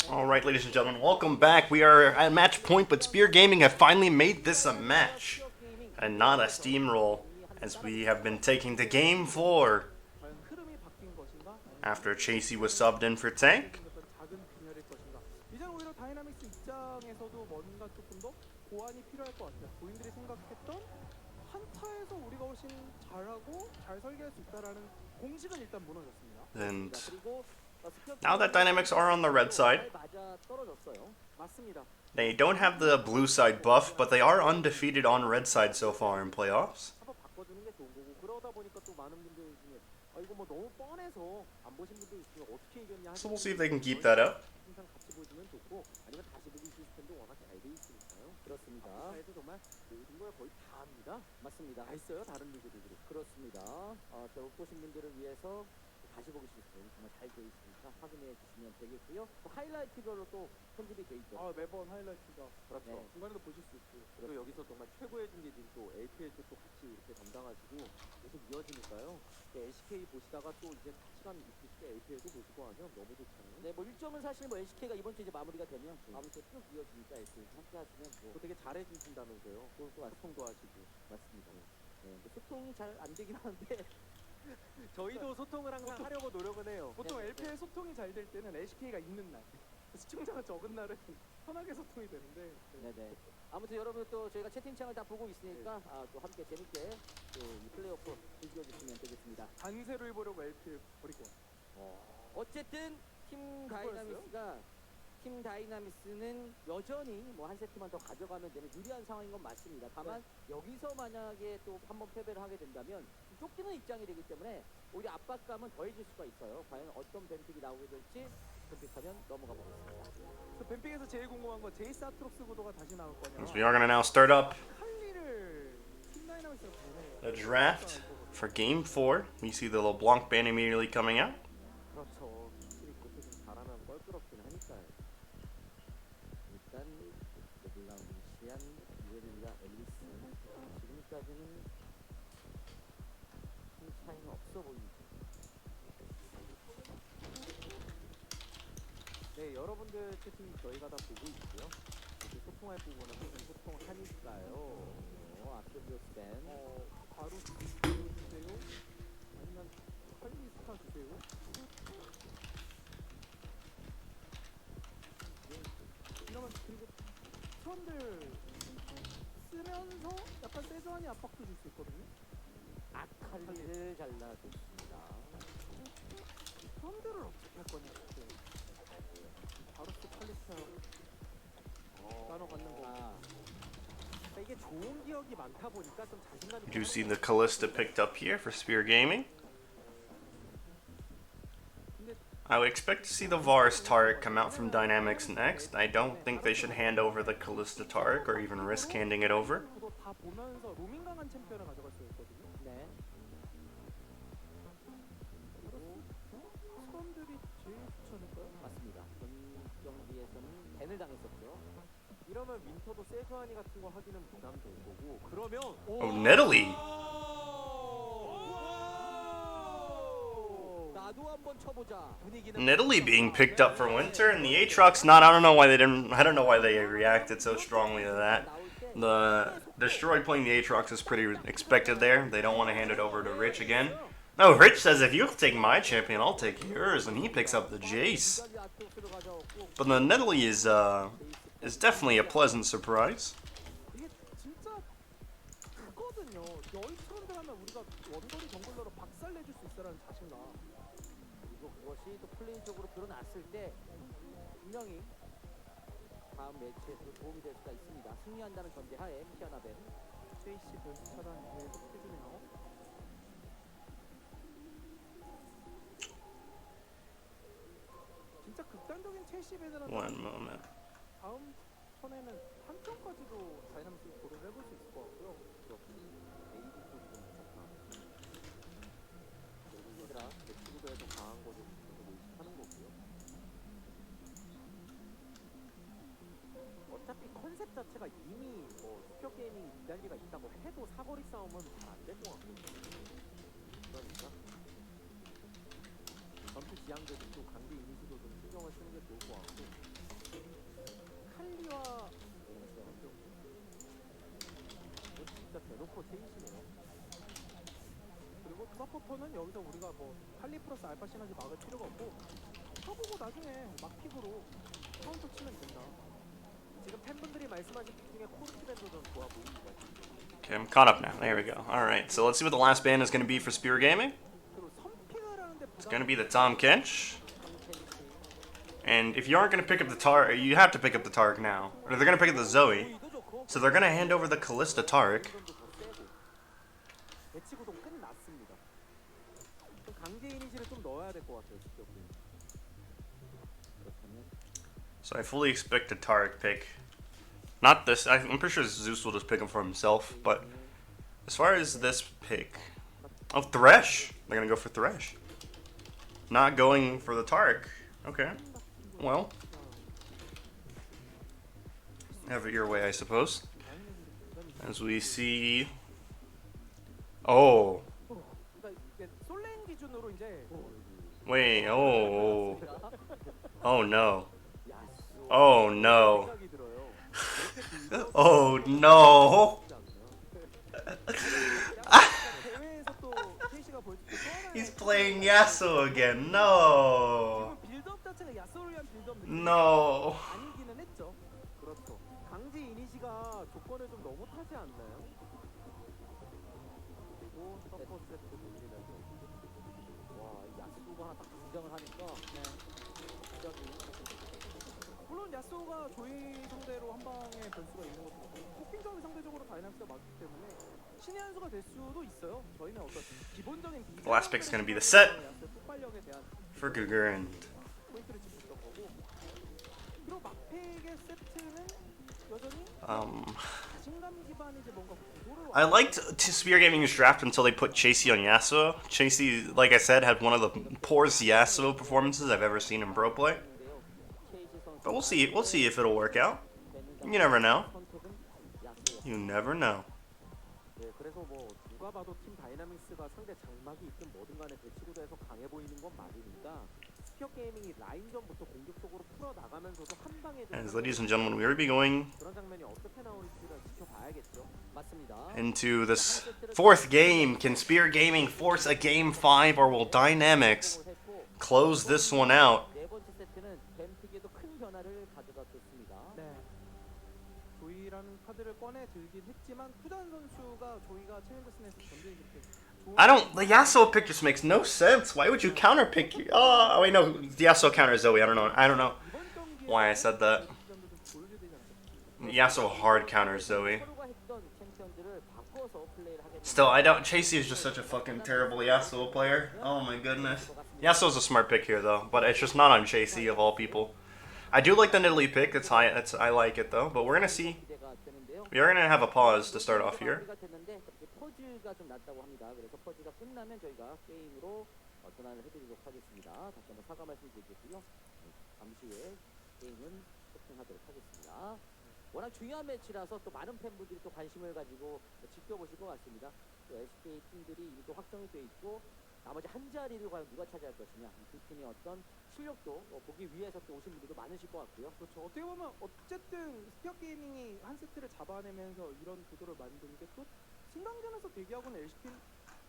Alright, ladies and gentlemen, welcome back. We are at match point, but Spear Gaming have finally made this a match and not a steamroll, as we have been taking to game 4 after Chasey was subbed in for Tank. And now that Dynamics are on the red side, they don't have the blue side buff, but they are undefeated on red side so far in playoffs. So we'll see if they can keep that up. 다시 보기 싫으면 정말 잘 되어 있으니까 확인해 주시면 되겠고요. 또 하이라이트별로 또 편집이 되어 있죠. 매번 하이라이트가 그렇죠. 네. 중간에도 보실 수 있고. 그리고 여기서 정말 최고의 중계진 또 LPL도 또 같이 이렇게 담당하시고 계속 이어지니까요. LCK 보시다가 또 이제 시간 있을 때 LPL도 보시고 하면 너무 좋잖아요. 네, 뭐 일정은 사실 뭐 LCK가 이번 주 이제 마무리가 되면 아무튼 쭉 이어지니까 LPL 함께 하시면 뭐 되게 잘해 주신다면서요. 또 소통도 하시고 맞습니다. 네, 소통이 잘 안 되긴 하는데. 저희도 소통을 항상 하려고 노력은 해요. 보통 LPL 소통이 잘 될 때는 LCK가 있는 날, 시청자가 적은 날은 편하게 소통이 되는데. 네네. 아무튼 여러분 또 저희가 채팅창을 다 보고 있으니까 또 함께 재밌게 이 플레이오프 즐겨주시면 되겠습니다. 단세로 해보려고 LPL 버리고. 어쨌든 팀 다이나믹스는 여전히 뭐 한 세트만 더 가져가면 되는 유리한 상황인 건 맞습니다. 다만 여기서 만약에 또 한번 패배를 하게 된다면 쫓기는 입장이 되기 때문에 오히려 압박감은 더해질 수가 있어요. 과연 어떤 뱀픽이 나오게 될지 뱀픽하면 넘어가 보겠습니다. 뱀픽에서 제일 궁금한 건 제이스 아트록스 구도가 다시 나올 거냐. So we are going to now start up 칼리를 팀 다이나믹스로 the draft for game 4. We see the LeBlanc ban immediately coming out. 그렇죠. 확실히 그렇게 좀 잘하면 껄끄럽긴 하니까요. 일단 르블랑, 시안, 유에릴리아, 앨리스 지금까지는 차이는 없어 보입니다. 네, 여러분들 채팅 저희가 다 보고 있고요. 이렇게 소통할 부분은 항상 소통하니까요. 아트리오스 밴. 바로 주세요. 아니면 칼리스타 주세요. 그러면 그리고 사람들 쓰면서 약간 세조한이 압박도 줄 수 있거든요. 아칼리를 잘라줬습니다. 사람들을 어떻게 할 거냐. 바로 또 칼리스타 나눠 갖는 거. 이게 좋은 기억이 많다 보니까 좀 자신감이. You do see the Callista picked up here for Spear Gaming. I would expect to see the Varus Taric come out from Dynamics next. I don't think they should hand over the Callista Taric or even risk handing it over. 다 보면서 로밍 강한 챔피언을 가져갈 수 있거든요. 네. 사람들이 제일 좋지 않을까요? 맞습니다. 본 경기에서는 밴을 당했었죠. 이러면 윈터도 세주아니 같은 거 하기는 부담될 거고. 그러면 Oh, Nidalee! 나도 한번 쳐보자. Nidalee being picked up for Winter, and the Aatrox not. I don't know why they didn't. I don't know why they reacted so strongly to that. The Destroy playing the Aatrox is pretty expected there. They don't want to hand it over to Rich again. No, Rich says if you'll take my champion, I'll take yours, and he picks up the Jace. But the Nidalee is definitely a pleasant surprise. 이게 진짜 크거든요. 여기처럼들 하면 우리가 원거리 정글러로 박살 내줄 수 있다라는 자신감. 그리고 그것이 또 플레이적으로 드러났을 때 분명히 다음 매치에서 도움이 될 수가 있습니다. 승리한다는 전제하에 피아나벤 제이씨 변수 차단 계속 해주네요. 진짜 극단적인 첼시 배드는 One moment. 다음 턴에는 한점까지도 다이나믹스로 고려를 해볼 수 있을 것 같고요. AD 쪽이 좀 좋다. 얘들아, 내 친구들에서 강한 거를 의식하는 거고요. 어차피 컨셉 자체가 이미 뭐 스표 게이밍 기다리가 있다고 해도 사거리 싸움은 잘 안 될 것 같거든요. 그러니까 전투 기양들도 또 강제 이니시도 좀 신경을 쓰는 게 좋을 것 같고 칼리와 진짜 대놓고 체이시네요. 그리고 트라포터는 여기서 우리가 뭐 칼리 플러스 알파 시너지 막을 필요가 없고 쳐보고 나중에 막픽으로 카운터 치면 된다. 지금 팬분들이 말씀하신 픽 중에 코르트 밴도 좀 좋아 보입니다. Okay, I'm caught up now. There we go. Alright, so let's see what the last band is going to be for Spear Gaming. 그리고 선픽을 하는데 It's going to be the Tom Kench. And if you aren't going to pick up the Tark, you have to pick up the Tark now. Or they're going to pick up the Zoe. So they're going to hand over the Callista Tark. 배치 구동 끝났습니다. 강제 이니시를 좀 넣어야 될 것 같아요. 직접. So I fully expect the Tark pick. Not this. I'm pretty sure Zeus will just pick him for himself. But as far as this pick, oh, Thresh. They're gonna go for Thresh. Not going for the Tark. Okay. Well, have it your way, I suppose. As we see. Oh. 솔랭 기준으로 이제 Wait. Oh. Oh no. Oh no. Oh no. He's playing Yasuo again. No. 빌드업 자체가 야스오를 위한 빌드업 느낌 No. 아니기는 했죠. 그렇죠. 강제 이니시가 조건을 좀 너무 타지 않나요? 오, 서퍼 세트 돌리면서 와, 이 야스오가 하나 딱 등장을 하니까 갑자기 물론 야스오가 조이 상대로 한 방에 변수가 있는 것도 있고 포킹전이 상대적으로 다이나믹스가 많기 때문에 신의 한 수가 될 수도 있어요. 저희는 어떤 기본적인 The last pick's gonna be the set 폭발력에 대한 for Gugurand. 포인트를 짚었던 거고 그리고 막팩의 세트는 여전히 자신감 기반의 이제 뭔가 구도를 I liked Spear Gaming's draft until they put Chasey on Yasuo. Chasey, like I said, had one of the poorest Yasuo performances I've ever seen in pro play. But we'll see. We'll see if it'll work out. You never know. You never know. 네, 그래서 뭐 누가 봐도 팀 다이나믹스가 상대 장막이 있든 뭐든 간에 배치구도에서 강해 보이는 건 맞으니까 스피어 게이밍이 라인전부터 공격적으로 풀어 나가면서도 한 방에 As ladies and gentlemen, we will be going 그런 장면이 어떻게 나올지를 지켜봐야겠죠. 맞습니다. into this fourth game. Can Spear Gaming force a game 5, or will Dynamics close this one out? 네 번째 세트는 뱀픽에도 큰 변화를 가져다줬습니다. 네. 조이라는 카드를 꺼내 들긴 했지만 쿠단 선수가 조이가 챌린저스에서 전쟁이 그렇게 I don't. The Yasuo pick just makes no sense. Why would you counter pick? Oh, wait, no. The Yasuo counter Zoe. I don't know. I don't know why I said that. Yasuo hard counter Zoe. 서로가 했던 챔피언들을 바꿔서 플레이를 하게 Still, I don't. Chasey is just such a fucking terrible Yasuo player. Oh my goodness. Yasuo's a smart pick here though, but it's just not on Chasey of all people. I do like the Nidalee pick. It's high. I like it though. But we're gonna see. 기대가 되는데요. We are gonna have a pause to start off here. 마무리가 됐는데 갑자기 퍼즈가 좀 났다고 합니다. 그래서 퍼즈가 끝나면 저희가 게임으로 전환을 해드리도록 하겠습니다. 다시 한번 사과 말씀드리겠고요. 잠시 후에 게임은 세팅하도록 하겠습니다. 워낙 중요한 매치라서 또 많은 팬분들이 또 관심을 가지고 지켜보실 것 같습니다. 또 SK 팀들이 이미 또 확정이 돼 있고 나머지 한 자리를 과연 누가 차지할 것이냐 두 팀의 어떤 실력도 보기 위해서 또 오신 분들도 많으실 것 같고요. 그렇죠. 어떻게 보면 어쨌든 스피어 게이밍이 한 세트를 잡아내면서 이런 구도를 만든 게 또 승강전에서 대기하고 있는 LCK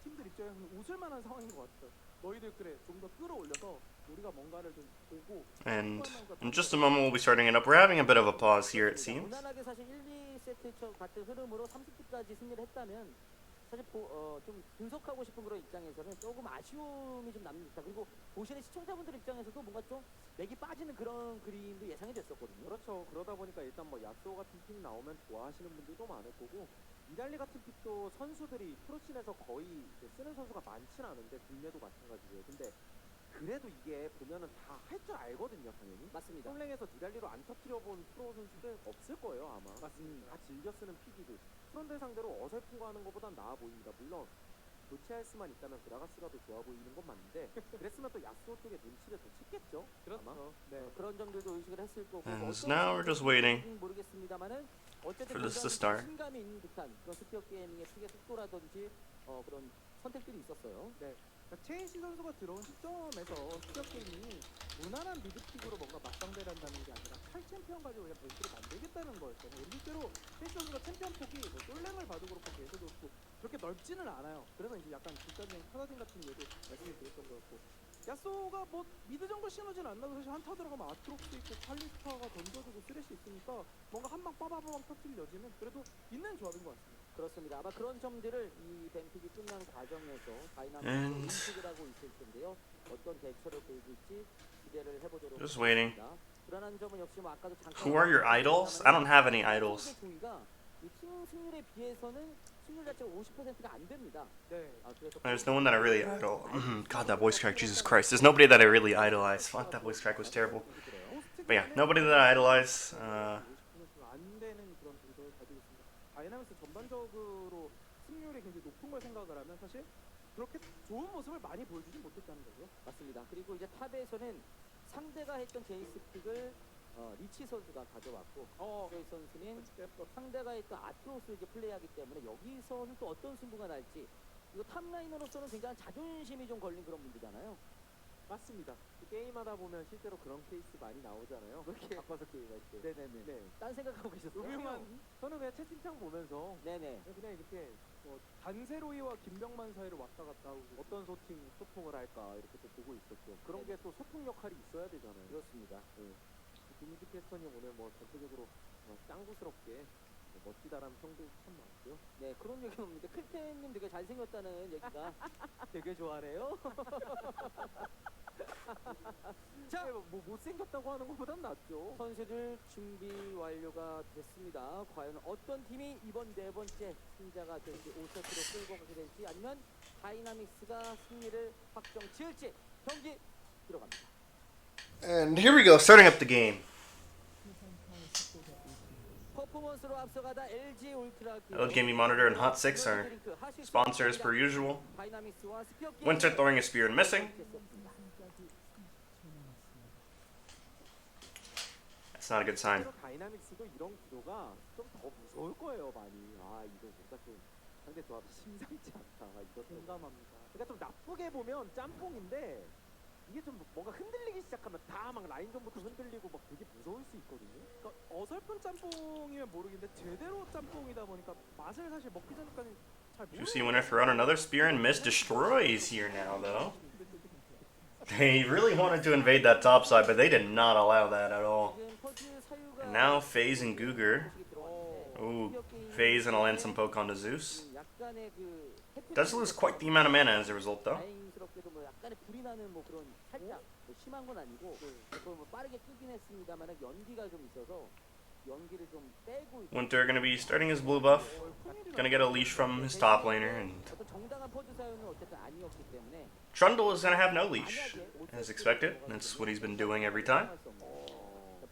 팀들 입장에서는 웃을 만한 상황인 것 같아요. 너희들 그래 좀 더 끌어올려서 우리가 뭔가를 좀 보고 And in just a moment, we'll be starting it up. We're having a bit of a pause here, it seems. 무난하게 사실 1, 2세트 같은 흐름으로 30분까지 승리를 했다면 사실 좀 분석하고 싶은 그런 입장에서는 조금 아쉬움이 좀 남는 듯한 그리고 보시는 시청자분들 입장에서도 뭔가 좀 맥이 빠지는 그런 그림도 예상이 됐었거든요. 그렇죠. 그러다 보니까 일단 뭐 야스오 같은 픽 나오면 좋아하시는 분들도 많을 거고 이달리 같은 픽도 선수들이 프로씬에서 거의 쓰는 선수가 많진 않은데 국내도 마찬가지고요. 근데 그래도 이게 보면은 다 할 줄 알거든요, 당연히. 맞습니다. 솔랭에서 니달리로 안 터뜨려 본 프로 선수들 없을 거예요, 아마. 맞습니다. 다 즐겨 쓰는 픽이고 프론들 상대로 어설픈 거 하는 것보단 나아 보입니다. 물론 교체할 수만 있다면 그라가스가 더 좋아 보이는 건 맞는데 그랬으면 또 야스오 쪽에 눈치를 더 챘겠죠. 그렇죠. 네. 그런 점들도 의식을 했을 거고. As now we're just waiting 모르겠습니다만은 어쨌든 for this to start. 신감이 있는 듯한 그런 스피어 게이밍의 픽의 속도라든지 그런 선택들이 있었어요. 네. 그러니까 체인시 선수가 들어온 시점에서 스피어 게임이 무난한 미드픽으로 뭔가 맞상대를 한다는 게 아니라 칼 챔피언 가지고 그냥 벤치를 만들겠다는 거였잖아요. 실제로 체인시 선수가 챔피언 폭이 뭐 솔랭을 봐도 그렇고 계속 그렇고 그렇게 넓지는 않아요. 그래서 이제 약간 뒷단적인 카나딘 같은 예도 말씀을 드렸던 거였고, 야쏘가 뭐 미드 정도 시너지는 안 나도 사실 한타 들어가면 아트록스 있고 칼리스타가 던져주고 쓰레쉬 있으니까 뭔가 한 방 빠바바방 터뜨릴 여지는 그래도 있는 조합인 것 같습니다. 그렇습니다. 아마 그런 점들을 이 뱀픽이 끝난 과정에서 다이나믹으로 And- 인식을 하고 있을 텐데요. 어떤 대처를 보여줄지 기대를 해보도록 Just waiting. 하겠습니다. 불안한 점은 역시 뭐 아까도 잠깐 Who are your idols? I don't have any idols. 이팀 승률에 비해서는 승률 자체가 50%가 안 됩니다. 네. 그래서 There's no one that I really idol. God, that voice crack, Jesus Christ. There's nobody that I really idolize. Fuck, that voice crack was terrible. But yeah, nobody that I idolize. 안 되는 그런 구도를 가지고 있습니다. 다이나믹스 전반적으로 승률이 굉장히 높은 걸 생각을 하면 사실 그렇게 좋은 모습을 많이 보여주지 못했다는 거죠. 맞습니다. 그리고 이제 탑에서는 상대가 했던 제이스 픽을 리치 선수가 가져왔고 조이 선수는 상대가 했던 아트로스 이제 플레이하기 때문에 여기서는 또 어떤 승부가 날지 이거 탑라이너로서는 굉장히 자존심이 좀 걸린 그런 문제잖아요. 맞습니다. 게임하다 보면 실제로 그런 케이스 많이 나오잖아요. 그렇게 바꿔서 게임할 때. 네네네. 네. 딴 생각하고 계셨어요? 음흉한 저는 그냥 채팅창 보면서 네네. 그냥 이렇게 단세로이와 김병만 사이를 왔다 갔다 하고 어떤 소통을 할까 이렇게 또 보고 있었죠. 그런 게 또 소통 역할이 있어야 되잖아요. 그렇습니다. 네. 김민지 캐스터님 오늘 뭐 전체적으로 짱구스럽게 멋지다라는 평도 참 많고요. 네 그런 얘기는 없는데 클템님 되게 잘생겼다는 얘기가 되게 좋아해요. 자, 뭐 못생겼다고 하는 것보단 낫죠. 선수들 준비 완료가 됐습니다. 과연 어떤 팀이 이번 네 번째 승자가 될지 5세트로 끌고 가게 될지 아니면 다이나믹스가 승리를 확정 지을지 경기 들어갑니다. And here we go, starting up the game. 퍼포먼스로 앞서가다 LG 울트라 Old Gaming Monitor and Hot 6 are sponsors per usual. 다이나믹스와 스피어 게임 Winter throwing a spear and missing. That's not a good sign. 다이나믹스도 이런 구도가 좀 더 무서울 거예요, 많이. 아, 이거 뭔가 좀 상대 조합이 심상치 않다. 이거 공감합니다. 그러니까 좀 나쁘게 보면 짬뽕인데 이게 좀 뭔가 흔들리기 시작하면 다 막 라인전부터 흔들리고 막 되게 무서울 수 있거든요. 그러니까 어설픈 짬뽕이면 모르겠는데 제대로 짬뽕이다 보니까 맛을 사실 먹기 전까지 잘 모르겠어요. Juicy winner throw out another spear and miss. Destroys here now, though. They really wanted to invade that top side, but they did not allow that at all. And now FaZe and Guger. Ooh, FaZe gonna land some poke onto Zeus. Does lose quite the amount of mana as a result, though. 다행스럽게도 뭐 약간의 불이 나는 뭐 그런 살짝 뭐 심한 건 아니고 그걸 뭐 빠르게 끄긴 했습니다만 연기가 좀 있어서 연기를 좀 빼고 Winter gonna be starting his blue buff. Gonna get a leash from his top laner, and 어떤 정당한 퍼즈 사용은 어쨌든 아니었기 때문에 Trundle is gonna have no leash, as expected. That's what he's been doing every time.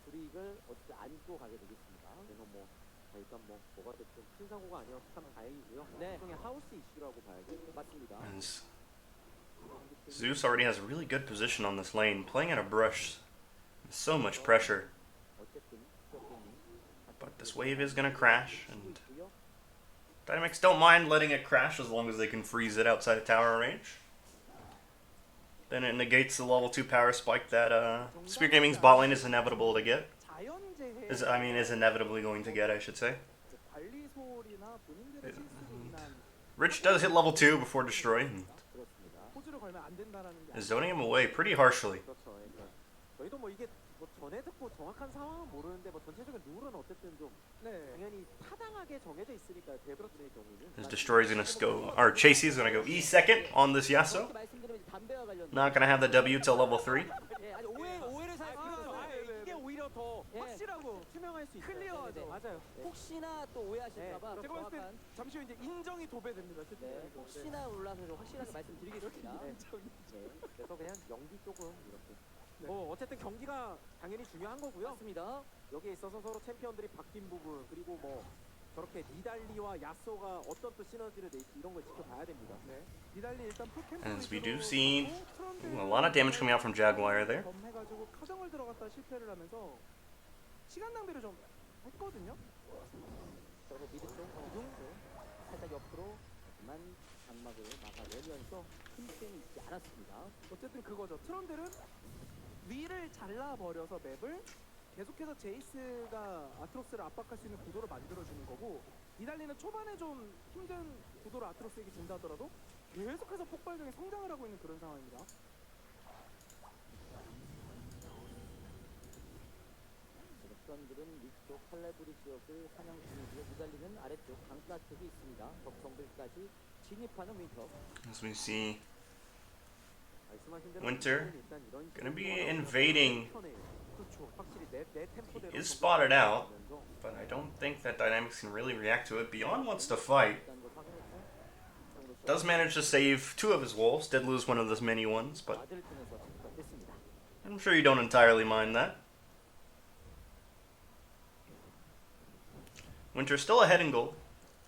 불이익을 어쨌든 안고 가게 되겠습니다. 그래서 뭐 일단 뭐가 됐든 큰 사고가 아니었다면 다행이고요. 네. 일종의 하우스 이슈라고 봐야겠죠. 맞습니다. And Zeus already has a really good position on this lane, playing at a brush. So much pressure. 어쨌든 But this wave is gonna crash, and Dynamics don't mind letting it crash as long as they can freeze it outside of tower range. Then it negates the level 2 power spike that Spear Gaming's bot lane is inevitable to get. 자연재해 Is inevitably going to get, I should say. 관리 소리나 본인들의 실수로 인한 Rich does hit level 2 before destroy, and 그렇습니다. 포즈를 걸면 안 된다라는 게 is zoning him away pretty harshly. 그렇죠. 그러니까 저희도 뭐 이게 뭐 전에 듣고 정확한 상황은 모르는데 뭐 전체적인 룰은 어쨌든 좀 네. 당연히 타당하게 정해져 있으니까 대부분의 경우는 His destroy is gonna go, or Chasey is gonna go E second on this Yasuo. 그렇게 말씀드리면 담배와 관련 Not gonna have the W till level 3. 예, 아니 오해를 살 필요 없어요. 이게 오히려 더 예. 확실하고 투명할 수 있어요. 클리어하죠. 네, 네. 맞아요. 혹시나 또 오해하실까봐 제가 봤을 때 정확한 잠시 후 이제 인정이 도배됩니다. 네, 채팅창에서. 혹시나 올라서 좀 확실하게 말씀드리겠습니다. 네. 그래서 그냥 연기 조금 이렇게. 네. 어쨌든 경기가 당연히 중요한 거고요. 맞습니다. 여기에 있어서 서로 챔피언들이 바뀐 부분 그리고 뭐 저렇게 니달리와 야쏘가 어떤 또 시너지를 낼지 이런 걸 지켜봐야 됩니다. 네. 니달리 일단 풀캠프 As we do see a lot of damage coming out from Jaguar there. 검해가지고 카정을 들어갔다 실패를 하면서 시간 낭비를 좀 했거든요. 그리고 미드 쪽 기둥 살짝 옆으로 하지만 장막을 막아내면서 힘듦이 있지 않았습니다. 어쨌든 그거죠. 트런들은 위를 잘라버려서 맵을 계속해서 제이스가 아트록스를 압박할 수 있는 구도를 만들어주는 거고, 니달리는 초반에 좀 힘든 구도를 아트록스에게 준다 하더라도 계속해서 폭발적인 성장을 하고 있는 그런 상황입니다. 트런들은 위쪽 칼레브리 지역을 사냥 중이고요. 니달리는 아래쪽 강가 쪽이 있습니다. 적정글까지 진입하는 윈터. As we see 말씀하신 대로 Winter 일단 이런 gonna be 식으로 invading. 그렇죠. 확실히 내 템포대로 He is spotted out, but I don't think that Dynamics can really react to it. Beyond wants to fight. Does manage to save 2 of his wolves. Did lose one of those mini ones, but 와드를 통해서 접근됐습니다. I'm sure you don't entirely mind that. Winter's still ahead in gold.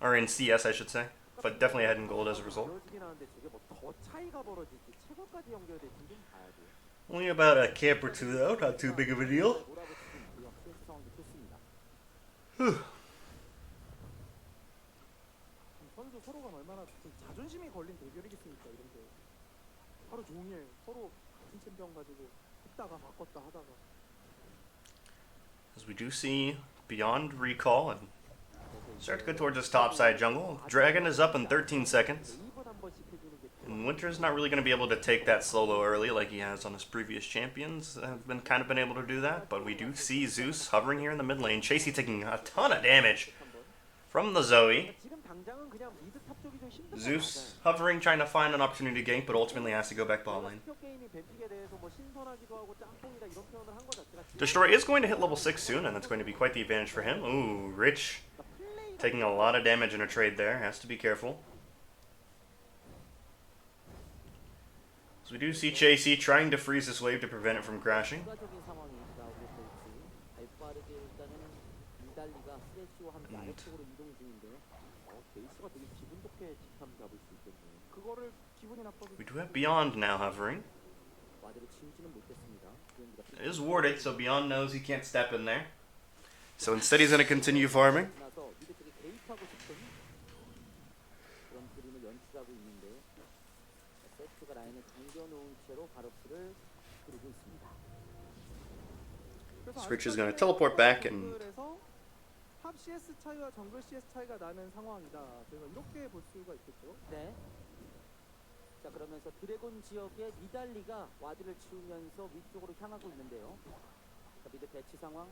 Or in CS, I should say. But definitely ahead in gold as a result. 벌어지긴 하는데 저게 뭐 더 차이가 벌어질지 최고까지 연결될지 좀 봐야 돼요. Only about a camp or 2 though. Not too big of a deal. 몰아붙이는 CS 상황도 좋습니다. 선수 서로가 얼마나 좀 자존심이 걸린 대결이겠습니까, 이런 게. 하루 종일 서로 같은 챔피언 가지고 했다가 바꿨다 하다가. As we do see Beyond recall and start to go towards his top side jungle. Dragon is up in 13 seconds. 이번 한 번씩 해주는 게 And Winter's not really going to be able to take that solo early like he has on his previous champions. Have been kind of been able to do that, but we do see Zeus hovering here in the mid lane. Chasey taking a ton of damage from the Zoe. 지금 당장은 그냥 미드 탑 쪽이 좀 힘든 거 Zeus hovering, trying to find an opportunity to gank, but ultimately has to go back bot lane. 스피어 게임이 뱀픽에 대해서 뭐 신선하기도 하고 짬뽕이다 이런 표현을 한 거 자체가 Destroy is going to hit level 6 soon, and that's going to be quite the advantage for him. Ooh, Rich taking a lot of damage in a trade there. Has to be careful. So we do see Chasey trying to freeze this wave to prevent it from crashing. 추가적인 상황이 나오게 될지 발빠르게 일단은 니달리가 스레시와 함께 아래쪽으로 이동 중인데요. 베이스가 되게 기분 좋게 직함 잡을 수 있겠네요. 그거를 기분이 나빠서 We do have Beyond now hovering. 와드를 치우지는 못했습니다. It is warded, so Beyond knows he can't step in there. So instead he's going to continue farming. 나서 미드 쪽에 개입하고 싶은 그런 그림을 연출하고 있는데 세트가 라인을 당겨놓은 채로 바로스를 그리고 있습니다. Switch is going to teleport back and 탑 CS 차이와 정글 CS 차이가 나는 상황이다. 그래서 이렇게 볼 수가 있겠죠. 네. 자 그러면서 드래곤 지역의 니달리가 와드를 치우면서 위쪽으로 향하고 있는데요. 자 미드 배치 상황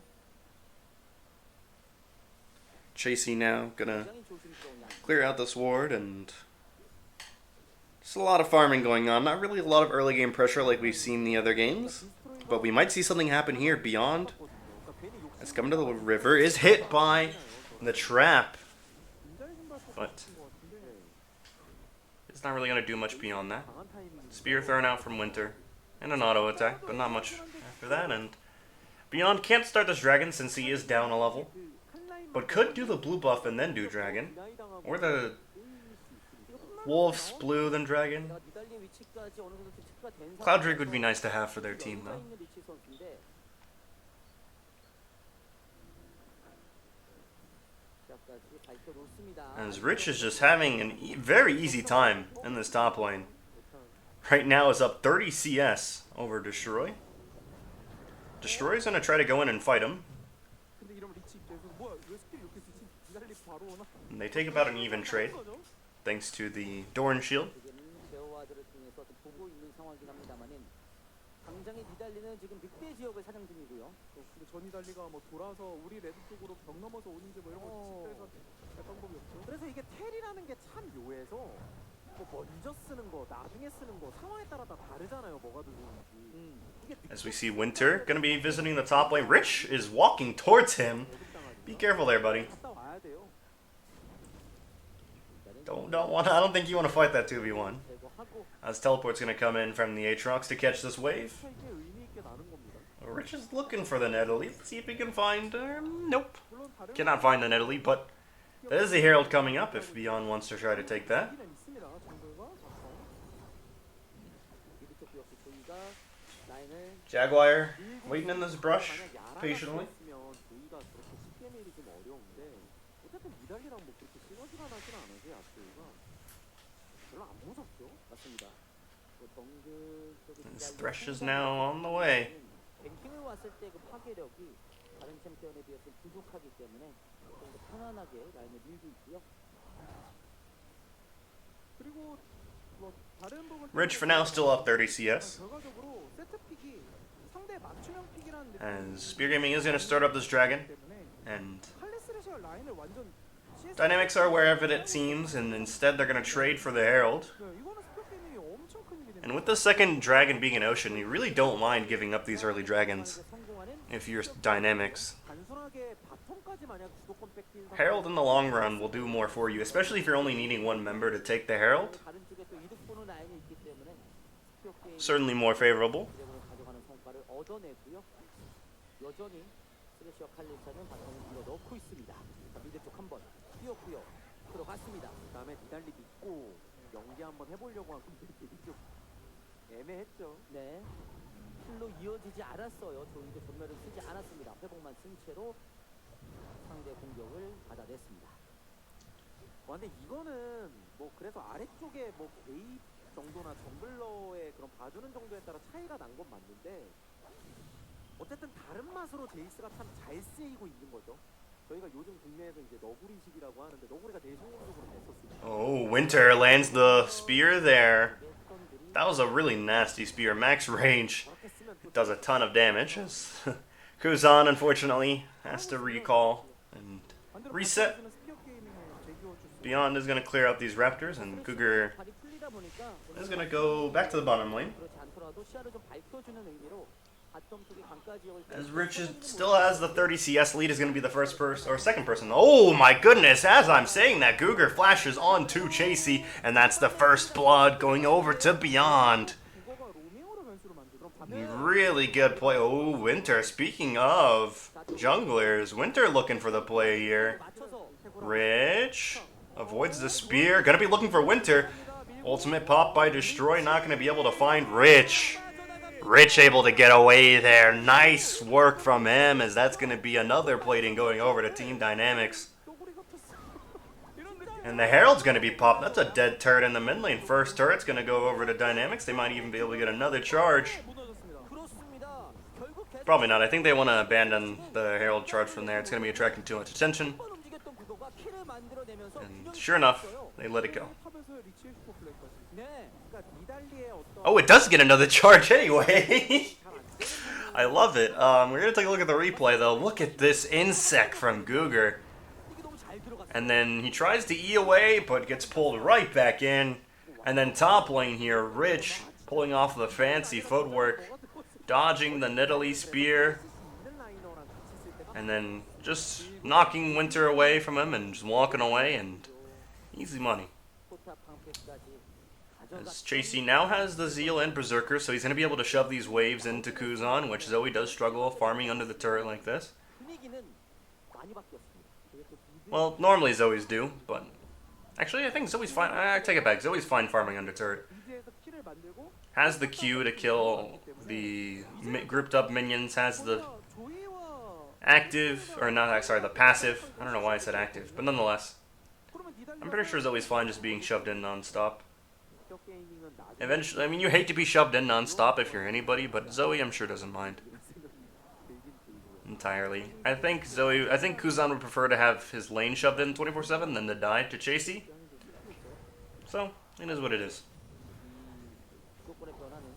Chasey now gonna 굉장히 조심스러운 양. clear out this ward and just a lot of farming going on. Not really a lot of early game pressure like we've seen in the other games, but we might see something happen here. Beyond has come to the river, is hit by the trap, but it's not really gonna do much beyond that. 강한 타이밍 Spear thrown out from Winter and an auto attack, but not much after that. And Beyond can't start this dragon since he is down a level, but could do the blue buff and then do dragon, or the wolves blue then dragon. 자, 니달리의 위치까지 어느 정도 체크가 된 Cloud Drake would be nice to have for their team 여유가 though. 있는 리치 선수인데 시작까지 밝혀놓습니다. As Rich is just having a very easy time in this top lane. Right now is up 30 CS over Destroy. Destroy's gonna try to go in and fight him. 근데 이러면 리치 입장에서 뭐야 왜 스킬 이렇게 쓰지? 니달리 바로 오나? And they take about an even trade, thanks to the Dorn shield. 지금은 제어와드를 통해서 좀 보고 있는 상황이긴 합니다만은 당장의 니달리는 지금 늑대 지역을 사냥 중이고요. 근데 저 니달리가 뭐 돌아서 우리 레드 쪽으로 벽 넘어서 오는지 뭐 이런 거 직접해서 할 방법이 없죠. 그래서 이게 텔이라는 게 참 묘해서 뭐 먼저 쓰는 거 나중에 쓰는 거 상황에 따라 다 다르잖아요. 뭐가 더 좋은지. 이게 As we see Winter gonna be visiting the top lane. Rich is walking towards him. Be careful there, buddy. 갔다 와야 돼요. I don't think you want to fight that 2v1. 제거하고 As Teleport's gonna come in from the Aatrox to catch this wave. 이게 의미 있게 나는 겁니다. Rich is looking for the Nidalee. Let's see if he can find nope. 물론 다른 Cannot find the Nidalee, but there is a Herald coming up if Beyond wants to try to take that. 얘기는 있습니다. 정글과 미드 쪽 역시 조이가 라인을 Jaguar waiting in this brush 만약 야라가 patiently. 들어있으면 조이가 그렇게 쉽게 밀이 좀 어려운데 어쨌든 미달리랑 뭐 그렇게 시너지가 나진 않아서 야조이가 별로 안 무섭죠. 맞습니다. 뭐 정글 쪽에 His Thresh is now on the way. 뱅킹을 왔을 때 그 파괴력이 다른 챔피언에 비해서 부족하기 때문에 좀 더 편안하게 라인을 밀고 있고요. 그리고 뭐 다른 부분 Rich for now still up 30 CS. 결과적으로 세트 픽이 상대 맞춤형 픽이라는 느낌이 And Spear Gaming is going to start up this dragon. 때문에 And 칼리스레시아 라인을 완전 CS Dynamics are aware of it, it seems, and instead they're going to trade for the Herald. 네, 이거는 스피어 게임이 엄청 큰 일이 And with the second dragon being an ocean, you really don't mind giving up these early dragons 성공하는 if you're Dynamics. 단순하게 바텀까지 만약 주도권 뺏긴 Herald in the long run will do more for you, especially if you're only needing one member to take the Herald. 다른 쪽에 또 이득 보는 라인이 있기 때문에 스피어 게임 Certainly more favorable. 기력으로 가져가는 성과를 얻어내고요. 여전히 스레시어 칼리스는 바텀을 밀어 넣고 있습니다. 자, 미드 쪽 한번 뛰었고요. 들어갔습니다. 그다음에 니달리 믿고 연기 한번 해보려고 한 건데 이게 좀 애매했죠. 네. 킬로 이어지지 않았어요. 조이도 전멸을 쓰지 않았습니다. 회복만 쓴 채로 상대 공격을 받아냈습니다. 근데 이거는 뭐 그래서 아래쪽에 뭐 게이 정도나 정글러의 그런 봐주는 정도에 따라 차이가 난 건 맞는데 어쨌든 다른 맛으로 제이스가 참 잘 쓰이고 있는 거죠. 저희가 요즘 국내에서 이제 너구리식이라고 하는데 너구리가 되게 성공적으로 냈었습니다. Oh, Winter lands the spear there. That was a really nasty spear. Max range. 저렇게 쓰면 또 It does a ton of damage. As Kuzan, unfortunately, has to recall and 반대로 reset. 바텀에서는 스피어 게이밍을 제기어 줄 수. Beyond is going to clear out these raptors, and Cougar 발이 풀리다 보니까 is going to go back to the bottom lane. 그렇지 않더라도 시야를 좀 밝혀주는 의미로 바텀 쪽의 강가 지역을 As Rich still has the 30 CS lead, is going to be the first person or second person. Oh my goodness! As I'm saying that, Cougar flashes onto Chasey, and that's the first blood going over to Beyond. 이거가 로밍으로 변수를 만들어. Really good play. Oh, Winter. Speaking of junglers, Winter looking for the play here. 맞춰서 Rich avoids the spear. Gonna be looking for Winter. Ultimate pop by Destroy. Not gonna be able to find Rich. Rich able to get away there. Nice work from him, as that's gonna be another plating going over to Team Dynamics. And the Herald's gonna be popped. That's a dead turret in the mid lane. First turret's gonna go over to Dynamics. They might even be able to get another charge. 그렇습니다. 결국 계속 Probably not. I think they want to abandon the Herald charge from there. It's going to be attracting too much attention. 한번 움직였던 그거가 킬을 만들어내면서 And 균형이 sure enough, 잡혔어요. they let it go. 탑에서 리치 슈퍼 플레이까지. 네. 그러니까 니달리의 어떤 Oh, it does get another charge anyway. I love it. We're going to take a look at the replay, though. Look at this insect from Cougar. 이게 너무 잘 들어갔어요. And then he tries to E away, but gets pulled right back in. And then top lane here, Rich pulling off the fancy footwork, dodging the Nidalee spear, 있는 라이너랑 같이 쓸 때가 and then just knocking Winter away from him and just walking away, and easy money. 포탑 방패까지 As 가져갔. Chasey now has the Zeal and Berserker, so he's going to be able to shove these waves into Kuzan, which Zoe does struggle farming under the turret like this. 분위기는 많이 바뀌었습니다. 그게 또 미드 Well, normally Zoe's do, but actually I think Zoe's fine. I take it back. Zoe's fine farming under turret. 미드에서 킬을 만들고 Has the Q to kill the grouped up minions, has the 조이와 active, or not, sorry, the passive. I don't know why I said active, but nonetheless. 그러면 니달리 I'm pretty sure Zoe's fine just being shoved in non-stop. 격 게이밍은 나중에 Eventually, I mean, you hate to be shoved in non-stop if you're anybody, but Zoe I'm sure doesn't mind. 들긴 들고요. Entirely. I think Kuzan would prefer to have his lane shoved in 24/7 than to die to Chasey. So, it is what it is. 조건의 변화는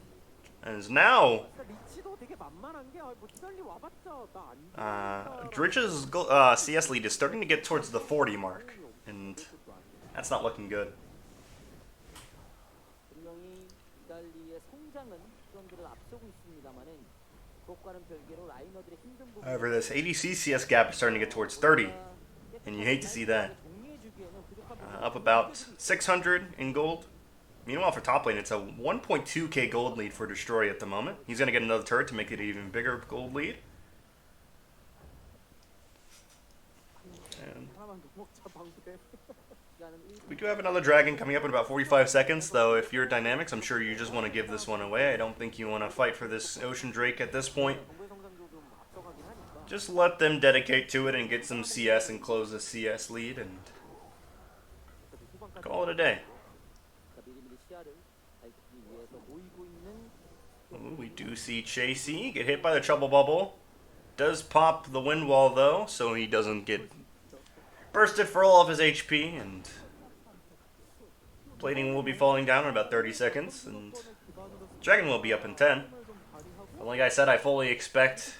And now, 그러니까 리치도 되게 만만한 게 뭐 니달리 와봤자 나안 Rich's CS lead is starting to get towards the 40 mark, and that's not looking good. 분명히 이달리의 성장은 프런드를 앞서고 있습니다만은 그것과는 별개로 라이너들의 힘든 부분. However, this ADC CS gap is starting to get towards 30, and you hate to see that. Up about 600 in gold. Meanwhile, for top lane, it's a 1.2k gold lead for Destroy at the moment. He's going to get another turret to make it an even bigger gold lead. And 하나만 더 먹자 방패. we do have another dragon coming up in about 45 seconds, though if you're Dynamics, I'm sure you just want to give this one away. I don't think you want to fight for this Ocean Drake at this point. 정보의 성장도 좀 앞서가긴 하니까. Just let them dedicate to it and get some CS and close the CS lead and call it a day. Ooh, we do see Chasey get hit by the trouble bubble. Does pop the wind wall though, so he doesn't get bursted for all of his HP, and plating will be falling down in about 30 seconds, and Dragon will be up in 10. But like I said, I fully expect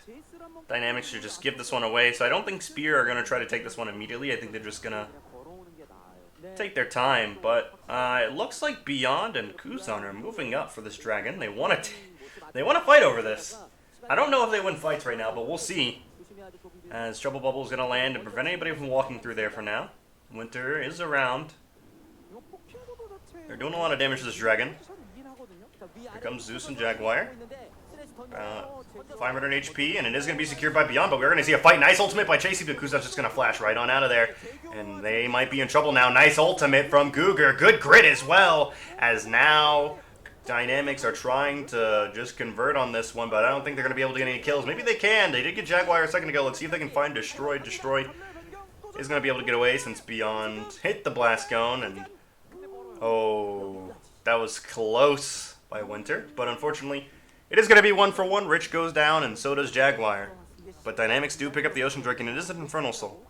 Dynamics to just give this one away, so I don't think Spear are going to try to take this one immediately. I think they're just going to take their time, but it looks like Beyond and Kuzan are moving up for this Dragon. They want to fight over this. I don't know if they win fights right now, but we'll see. As Trouble Bubble is going to land and prevent anybody from walking through there for now. Winter is around. They're doing a lot of damage to this Dragon. Here comes Zeus and Jaguar. 500 HP, and it is going to be secured by Beyond, but we're going to see a fight. Nice ultimate by Chasey, but Kuzan's just going to flash right on out of there. And they might be in trouble now. Nice ultimate from Cougar. Good grit as well, as now Dynamics are trying to just convert on this one, but I don't think they're going to be able to get any kills. Maybe they can. They did get Jaguar a second ago. Let's see if they can find Destroy. Destroy is going to be able to get away since Beyond hit the Blast Cone, and oh, that was close by Winter, but unfortunately it is going to be 1-for-1. Rich goes down, and so does Jaguar. But Dynamics do pick up the Ocean Drake, and it is an Infernal Soul.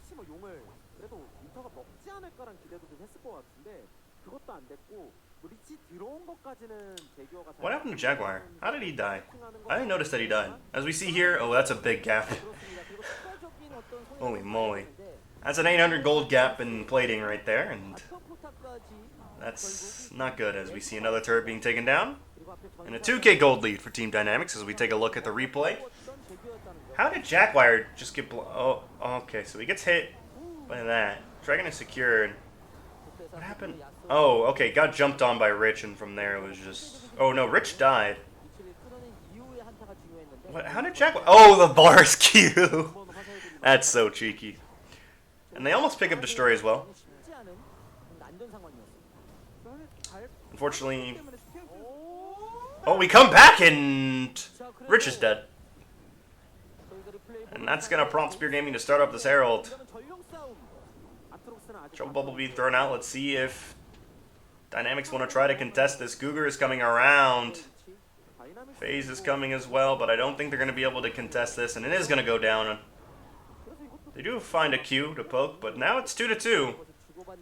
What happened to Jaguar? How did he die? I didn't notice that he died. As we see here, oh, that's a big gap. Holy moly. That's an 800 gold gap in plating right there, and that's not good, as we see another turret being taken down. And a 2k gold lead for Team Dynamics as we take a look at the replay. How did Jaguar just get oh, okay, so he gets hit by that. Dragon is secured. What happened? Oh, okay, got jumped on by Rich, and from there it was just... Oh no, Rich died. What? How did Jaguar... Oh, the bars Q! That's so cheeky. And they almost pick up Destroy as well. Unfortunately... Oh, we come back and Rich is dead. And that's going to prompt Spear Gaming to start up this Herald. Trouble Bubble being thrown out. Let's see if Dynamics want to try to contest this. Cougar is coming around. FaZe is coming as well, but I don't think they're going to be able to contest this, and it is going to go down. They do find a Q to poke, but now it's 2-2.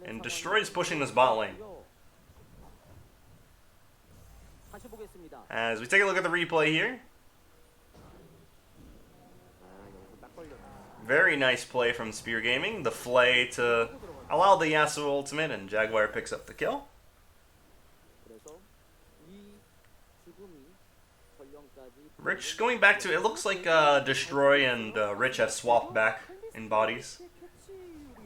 And Destroy is pushing this bot lane. As we take a look at the replay here. Very nice play from Spear Gaming. The flay to allow the Yasuo ultimate, and Jaguar picks up the kill. Rich going back to, it looks like Destroy and Rich have swapped back in bodies.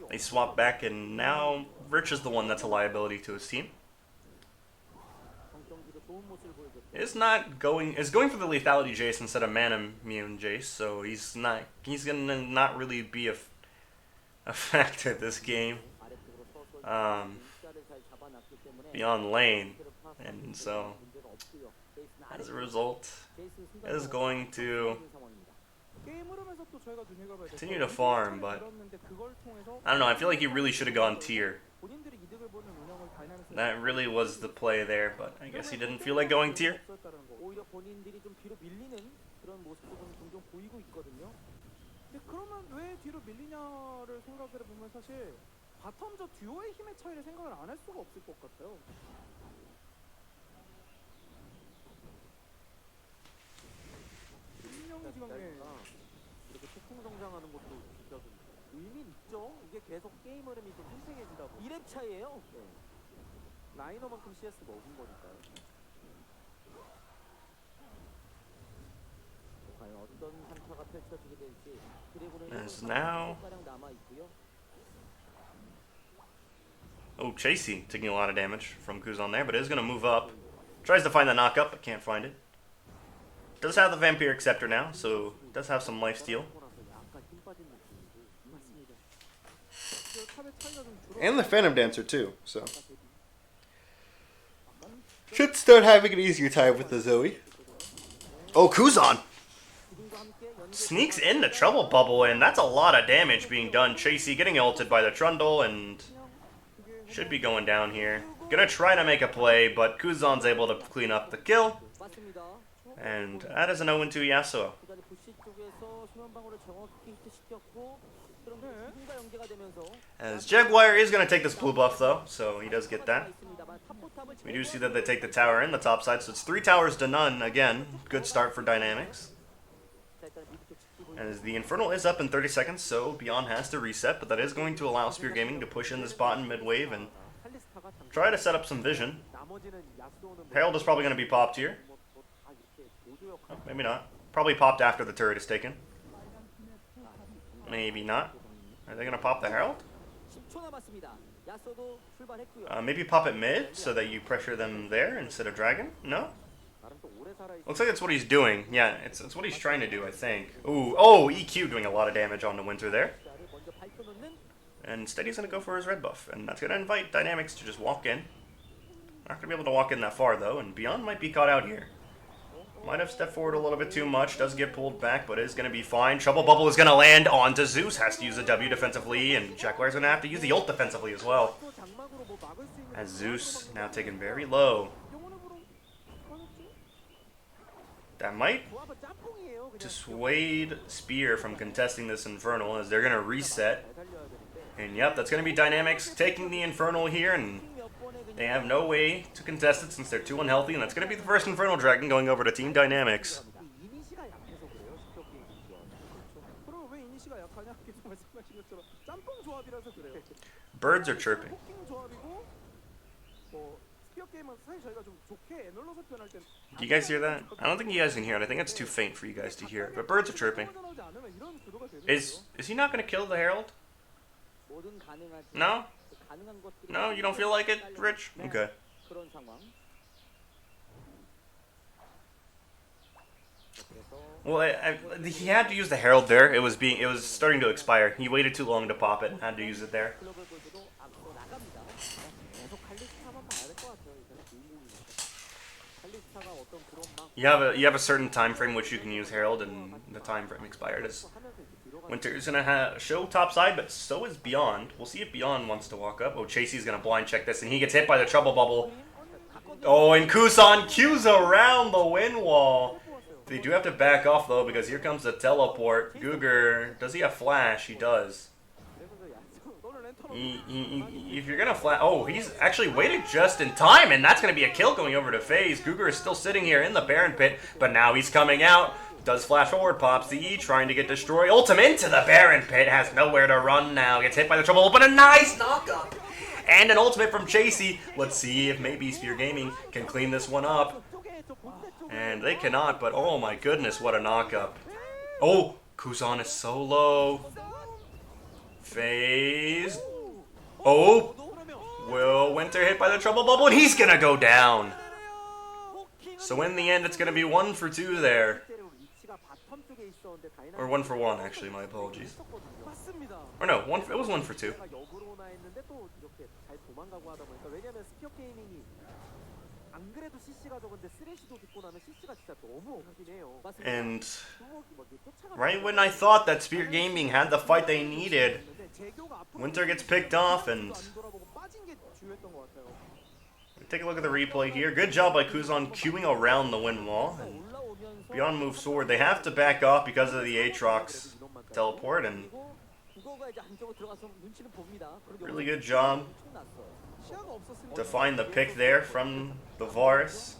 They swapped back, and now Rich is the one that's a liability to his team. Is going for the lethality Jace instead of mana immune Jace, so he's gonna not really be a factor this game. Beyond lane, and so as a result is going to continue to farm, but I don't know, I feel like he really should have gone tier. That really was the play there, but I guess he didn't feel like going tier. 그러면 왜 뒤로 밀리냐를 생각을 해보면 사실 바텀저 듀오의 힘의 차이를 생각을 안 할 수가 없을 것 같아요. 이렇게 폭풍 성장하는 것도 진짜 좀 의미 있죠? 이게 계속 게임 흐름이 좀 팽팽해지다 보면 2렙 차이에요. 네. 라이너만큼 CS 먹은 거니까요. 과연 어떤 한타가 펼쳐지게 될지. As now, oh, Chasey taking a lot of damage from Kuzan there, but is going to move up. Tries to find the knock up, but can't find it. Does have the Vampiric Scepter now, so does have some lifesteal. And the Phantom Dancer too, so should start having an easier time with the Zoe. Oh, Kuzan sneaks in the Trouble Bubble, and that's a lot of damage being done. Chasey getting ulted by the Trundle, and should be going down here. Gonna try to make a play, but Kuzan's able to clean up the kill. And that is an 0-2 Yasuo. 후단이 부시 쪽에서 수면방울을 정확히 히트시켰고 그럼 네. 누군가 연계가 되면서 As Jaguar is going to take this blue buff though, so he does get that. 있습니다만 탑포탑을 We do see that they take the tower in the top side, so it's 3 towers to none. Again, good start for Dynamics. 자, 일단 미드 쪽 지키고 As the Infernal is up in 30 seconds, so Beyond has to reset, but that is going to allow Spear Gaming to push in this bot in mid-wave and 칼리스타가 당장 try to set up some vision. 나머지는 야스오는 Herald is probably going to be popped here. 다 이렇게 보조 역할 Oh, maybe not. Probably popped after the turret is taken. Maybe not. Are they going to pop the Herald? 10초 남았습니다. 야소도 출발했고요. Maybe pop it mid so that you pressure them there instead of Dragon? No? 나름 또 오래 살아 있 Looks like that's what he's doing. Yeah, it's what he's trying to do, I think. Ooh, oh, EQ doing a lot of damage on the Winter there. 자를 먼저 밝혀놓는 And instead he's going to go for his red buff. And that's going to invite Dynamics to just walk in. Not going to be able to walk in that far, though. And Beyond might be caught out here. Might have stepped forward a little bit too much. Does get pulled back, but is going to be fine. Trouble Bubble is going to land onto Zeus. Has to use a W defensively. And Jaguar's going to have to use the ult defensively as well. 또 장막으로 뭐 막을 수 있는 As Zeus now taken very low. 영혼으로 꺼냈지? That might 조합은 짬뽕이에요. 그냥 dissuade Spear from contesting this Infernal as they're going to reset. 잘 살려야 되는데 And yep, that's going to be Dynamics taking the Infernal here, and they have no way to contest it since they're too unhealthy, and that's going to be the first Infernal Dragon going over to Team Dynamics. 이 이니시가 약해서 그래요. 스피어 게임 그렇죠. 그럼 왜 이니시가 약하냐? 계속 말씀하신 것처럼 짬뽕 조합이라서 그래요. Birds are chirping. 포킹 조합이고 뭐 스피어 게임은 사실 저희가 좀 좋게 에널로서 표현할 땐 Do you guys hear that? I don't think you guys can hear it. I think it's too faint for you guys to hear. But birds are chirping. 나오지 않으면 이런 구도가 되는 Is he not going to kill the Herald? 모든 가능한 No? 가능한 것들이 No? You don't feel like it, Rich? Okay. 그런 상황. 그래서 Well, he had to use the Herald there. It was starting to expire. He waited too long to pop it and had to use it there. 글로벌 골드도 앞서 나갑니다. 계속 칼리스타만 봐야 될 것 같아요. 이제는 주인공이니까. 칼리스타가 어떤 그런 막 You have a certain time frame which you can use Herald, and the time frame expired. As 하면서 이렇게 들어가 Winter's gonna show top side, but so is Beyond. We'll see if Beyond wants to walk up. Oh, Chasey's gonna blind check this, and he gets hit by the Trouble Bubble. Oh, and Kusan cues around the wind wall. They do have to back off though, because here comes the teleport. Googer, does he have flash? He does. 그래서 야스 너는 랜턴 If you're gonna flash, oh, he's actually waited just in time, and that's gonna be a kill going over to FaZe. Googer is still sitting here in the Baron pit, but now he's coming out. Does flash forward, pops the E, trying to get destroyed. Ultim into the Baron pit, has nowhere to run now. Gets hit by the Trouble, but a nice knockup. And an ultimate from Chasey. Let's see if maybe Spear Gaming can clean this one up. 쪽에 저 본대 쪽에 And they cannot, but oh my goodness, what a knockup. Oh, Kuzan is so low. FaZe. Oh, Will Winter hit by the Trouble Bubble, and he's gonna go down. So in the end, it's gonna be 1 for 2 there. 실제로 위치가 바텀 쪽에 있었는데 다이나믹 Or 1 for 1, actually, my apologies. 맞습니다. Or no, it was 1 for 2. 역으로나 했는데 또 이렇게 잘 도망가고 하다 보니까 왜냐면 스피어 게이밍이 안 그래도 CC가 적은데 쓰레쉬도 듣고 나면 CC가 진짜 너무 없긴 해요. And 주먹이 막 이렇게 쫓아가는 right when I thought that Spear Gaming had the fight they needed, 근데 재교가 앞으로 Winter gets picked off, and 안 돌아보고 빠진 게 주요했던 것 같아요. take a look at the replay here. Good job by Kuzan queuing around the wind wall. And 올라오면서 Beyond moves forward. They have to back off because of the Aatrox teleport, and 그리고 국어가 이제 안쪽으로 들어가서 눈치를 봅니다. 그리고 really good job 엄청났어요. 시야가 없었으니까 to find the pick there from the Varus.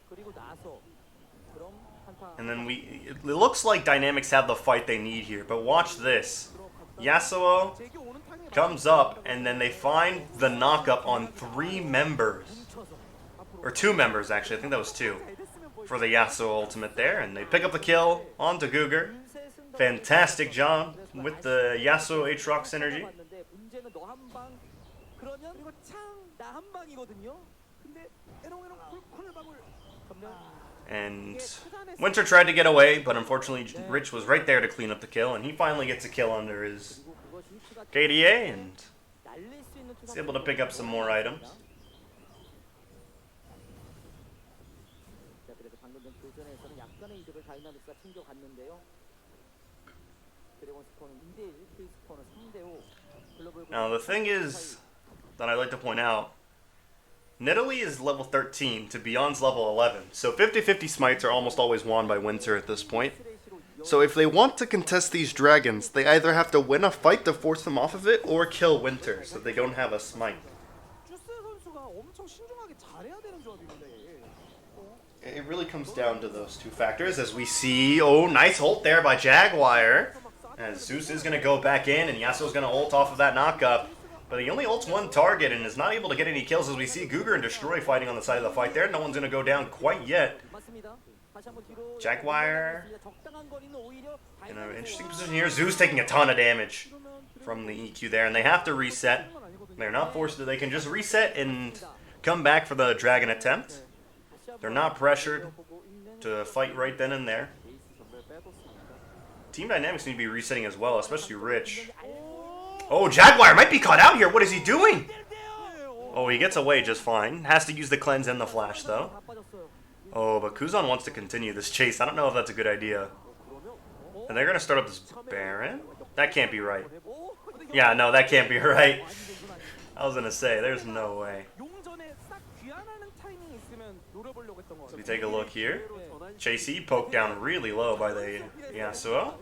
그리고 나서 그럼 한타 And then it looks like Dynamics have the fight they need here, but watch this. Yasuo 재교 오는 타이밍에 comes up, and then they find the knockup on 3 members. Or 2 members, actually. I think that was 2. For the Yasuo ultimate there, and they pick up the kill onto Googer. Fantastic job with the Yasuo Aatrox synergy. 봤는데 문제는 너 한 방 그러면 이거 창나 한 방이거든요. 근데 에롱에롱 콜방울 그러면 And Winter tried to get away, but unfortunately Rich was right there to clean up the kill, and he finally gets a kill under his 그리고 그것이 위치가 KDA, and 날릴 수 있는 is able to pick up some more items. 자, 그래서 방금 전 교전에서는 약간의 이득을 다이나믹스가 챙겨갔는데요. 드래곤 스코어는 2대1, K 스코어는 3대5. 글로벌 Now the thing is that I'd like to point out Nidalee is level 13 to Beyond's level 11, so 50-50 smites are almost always won by Winter at this point. So if they want to contest these dragons, they either have to win a fight to force them off of it, or kill Winter so they don't have a smite. 주스 선수가 엄청 신중하게 잘해야 되는 조합입니다. 이게. It really comes down to those two factors, as we see, oh, nice ult there by Jaguar. As Zeus is going to go back in, and Yasuo's going to ult off of that knockup. But he only ults one target and is not able to get any kills, as we see Guger and Destroy fighting on the side of the fight there. No one's going to go down quite yet. Jaguar in an interesting position here. Zeus taking a ton of damage from the EQ there, and they have to reset. They're not forced to. They can just reset and come back for the dragon attempt. They're not pressured to fight right then and there. Team Dynamics need to be resetting as well, especially Rich. Oh, Jaguar might be caught out here. What is he doing? Oh, he gets away just fine. Has to use the cleanse and the flash, though. Oh, but Kuzan wants to continue this chase. I don't know if that's a good idea. And they're going to start up this Baron? That can't be right. Yeah, no, that can't be right. I was going to say, there's no way. So we take a look here. Chasey poked down really low by the Yasuo.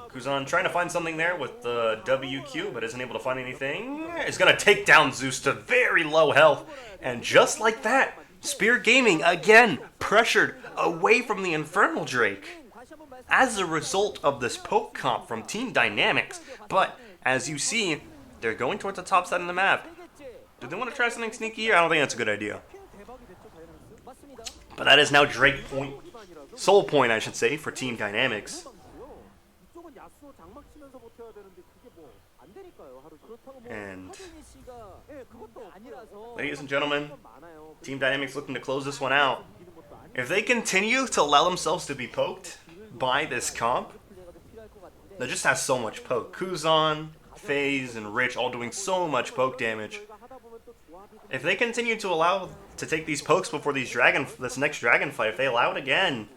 Kuzan trying to find something there with the WQ, but isn't able to find anything. Is going to take down Zeus to very low health. And just like that, Spear Gaming, again, pressured away from the Infernal Drake. As a result of this poke comp from Team Dynamics. But, as you see, they're going towards the top side of the map. Do they want to try something sneaky here? I don't think that's a good idea. But that is now Drake point. Soul point, I should say, for Team Dynamics. And, ladies and gentlemen, Team Dynamics looking to close this one out. If they continue to allow themselves to be poked by this comp, that just has so much poke. Kuzan, FaZe, and Rich all doing so much poke damage. If they continue to allow to take these pokes before this next dragon fight, if they allow it again,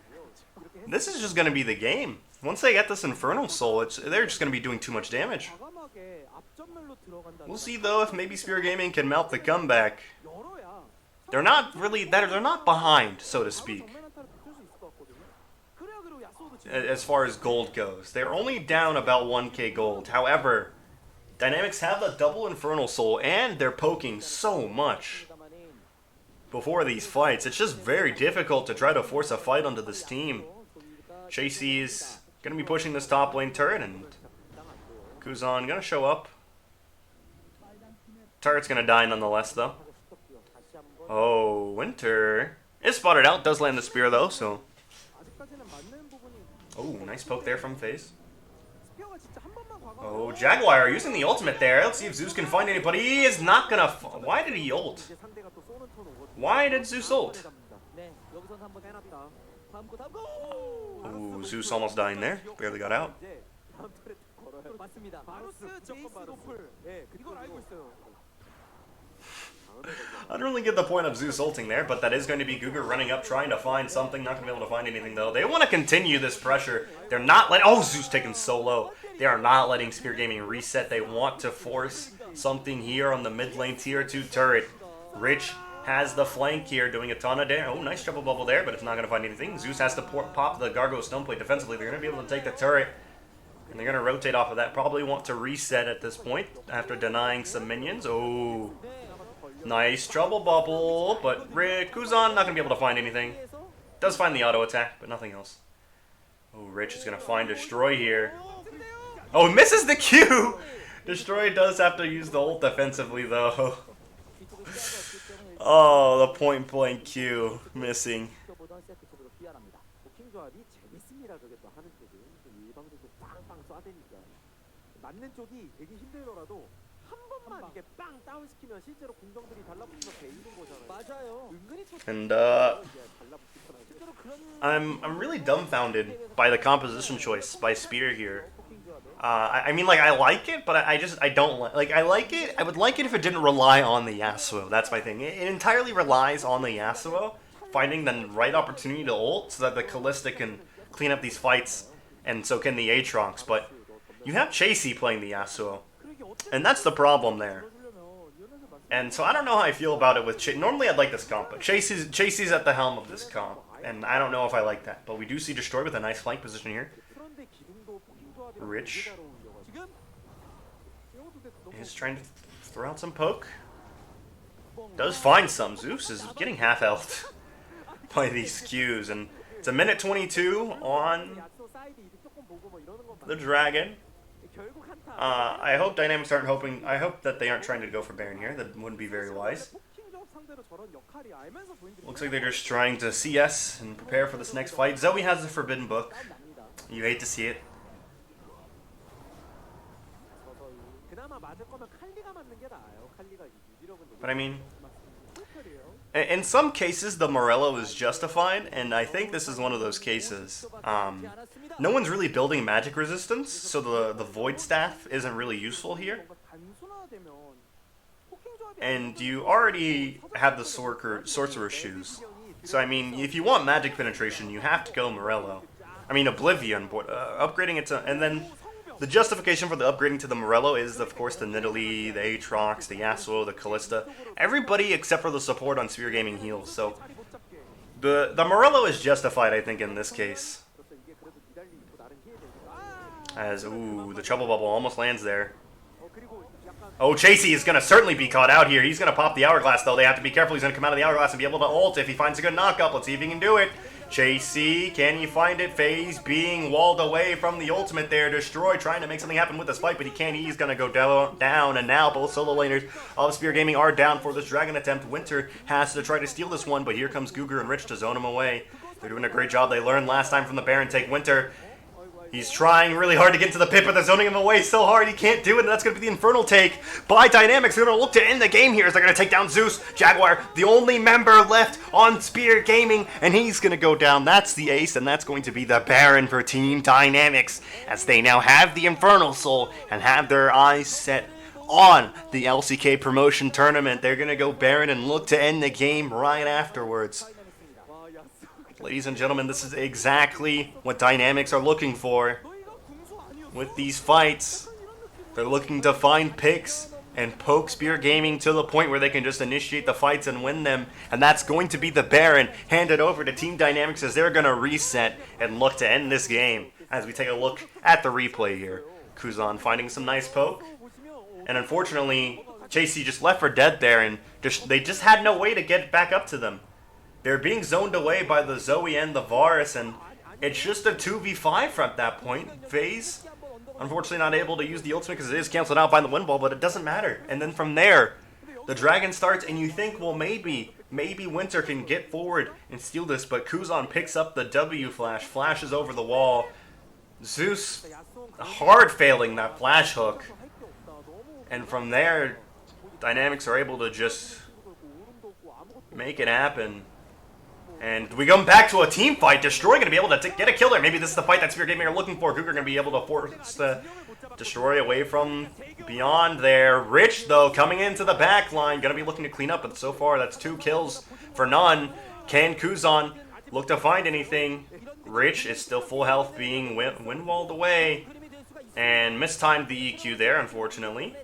this is just going to be the game. Once they get this Infernal Soul, they're just going to be doing too much damage. We'll see though if maybe Spear Gaming can mount the comeback. They're not behind, so to speak, as far as gold goes. They're only down about 1k gold. However, Dynamics have the double Infernal Soul, and they're poking so much before these fights. It's just very difficult to try to force a fight onto this team. Chasey's going to be pushing this top lane turret, and Kuzan going to show up. Turret's going to die nonetheless, though. Oh, Winter is spotted out. Does land the spear, though, so... Oh, nice poke there from FaZe. Oh, Jaguar using the ultimate there. Let's see if Zeus can find anybody. He is not going to... Why did he ult? Why did Zeus ult? Oh, Zeus almost dying there. Barely got out. I don't really get the point of Zeus ulting there, but that is going to be Guger running up, trying to find something. Not going to be able to find anything, though. They want to continue this pressure. They're not letting... Oh, Zeus taken so low. They are not letting Spear Gaming reset. They want to force something here on the mid lane tier 2 turret. Rich has the flank here, doing a ton of damage. Oh, nice triple bubble there, but it's not going to find anything. Zeus has to pop the Gargo Stoneplate defensively. They're going to be able to take the turret, and they're going to rotate off of that. Probably want to reset at this point after denying some minions. Oh, nice trouble bubble, but Kuzan not going to be able to find anything. Does find the auto attack, but nothing else. Oh, Rich is going to find Destroy here. Oh, misses the Q! Destroy does have to use the ult defensively, though. Oh, the point blank Q missing. And I'm really dumbfounded by the composition choice by Spear here. I mean, like, I like it, but I don't like I like it. I would like it if it didn't rely on the Yasuo. That's my thing. It entirely relies on the Yasuo finding the right opportunity to ult so that the Callista can clean up these fights, and so can the Aatrox. But you have Chasey playing the Yasuo. And that's the problem there. And so I don't know how I feel about it with Chase. Normally I'd like this comp, but Chasey's at the helm of this comp. And I don't know if I like that. But we do see Destroy with a nice flank position here. Rich is trying to throw out some poke. Does find some. Zeus is getting half health by these Qs. And it's a minute 22 on the Dragon. I hope Dynamics aren't hoping. I hope that they aren't trying to go for Baron here. That wouldn't be very wise. Looks like they're just trying to CS and prepare for this next fight. Zoe has the Forbidden Book. You hate to see it. But I mean, in some cases, the Morello is justified, and I think this is one of those cases. No one's really building magic resistance, so the Void Staff isn't really useful here. And you already have the Sorcerer's Shoes. So I mean, if you want magic penetration, you have to go Morello. I mean, Oblivion, upgrading it to... And then the justification for the upgrading to the Morello is, of course, the Nidalee, the Aatrox, the Yasuo, the Callista. Everybody except for the support on Spear Gaming heals. So the Morello is justified, I think, in this case. As, ooh, the Trouble Bubble almost lands there. Oh, Chasey is going to certainly be caught out here. He's going to pop the Hourglass, though. They have to be careful. He's going to come out of the Hourglass and be able to ult if he finds a good knock-up. Let's see if he can do it. Chasey, can you find it? FaZe being walled away from the ultimate there. Destroy, trying to make something happen with this fight, but he can't. He's going to go down, and now both solo laners of Spear Gaming are down for this Dragon attempt. Winter has to try to steal this one, but here comes Gugur and Rich to zone him away. They're doing a great job. They learned last time from the Baron take. Winter, he's trying really hard to get into the pit, but they're zoning him away so hard he can't do it, and that's going to be the Infernal take by Dynamics. They're going to look to end the game here as they're going to take down Zeus. Jaguar, the only member left on Spear Gaming, and he's going to go down. That's the ace, and that's going to be the Baron for Team Dynamics, as they now have the Infernal Soul and have their eyes set on the LCK promotion tournament. They're going to go Baron and look to end the game right afterwards. Ladies and gentlemen, this is exactly what Dynamics are looking for with these fights. They're looking to find picks and poke Spear Gaming to the point where they can just initiate the fights and win them. And that's going to be the Baron handed over to Team Dynamics as they're going to reset and look to end this game. As we take a look at the replay here. Kuzan finding some nice poke. And unfortunately, Chasey just left for dead there, and they just had no way to get back up to them. They're being zoned away by the Zoe and the Varus, and it's just a 2v5 from that point. FaZe, unfortunately not able to use the ultimate because it is canceled out by the wind ball, but it doesn't matter. And then from there, the Dragon starts, and you think, well, maybe Winter can get forward and steal this, but Kuzan picks up the W flash, flashes over the wall. Zeus hard failing that flash hook. And from there, Dynamics are able to just make it happen. And we come back to a team fight. Destroy going to be able to get a kill there. Maybe this is the fight that Spear Gaming are looking for. Cougar going to be able to force the Destroy away from beyond there. Rich, though, coming into the back line. Going to be looking to clean up, but so far that's 2 kills for none. Can Kuzan look to find anything? Rich is still full health, being wind-walled away. And mistimed the EQ there, unfortunately.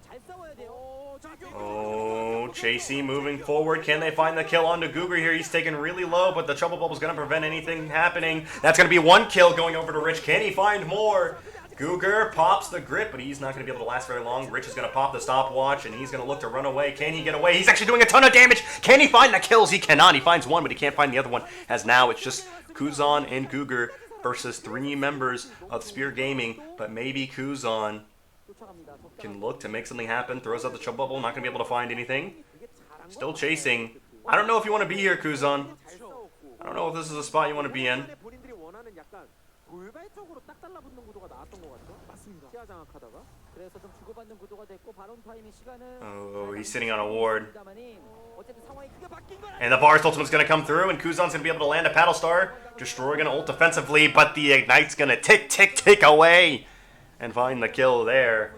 Oh, Chasey moving forward. Can they find the kill onto Gugur here? He's taken really low, but the Trouble Bubble is going to prevent anything happening. That's going to be 1 kill going over to Rich. Can he find more? Gugur pops the grip, but he's not going to be able to last very long. Rich is going to pop the stopwatch, and he's going to look to run away. Can he get away? He's actually doing a ton of damage. Can he find the kills? He cannot. He finds 1, but he can't find the other one, as now it's just Kuzan and Gugur versus 3 members of Spear Gaming, but maybe Kuzan can look to make something happen. Throws out the Trouble Bubble, not going to be able to find anything. Still chasing. I don't know if you want to be here, Kuzan. I don't know if this is a spot you want to be in. Oh, he's sitting on a ward. And the Varus ultimate's going to come through, and Kuzan's going to be able to land a Paddle Star. Destroy going to ult defensively, but the Ignite's going to tick away and find the kill there.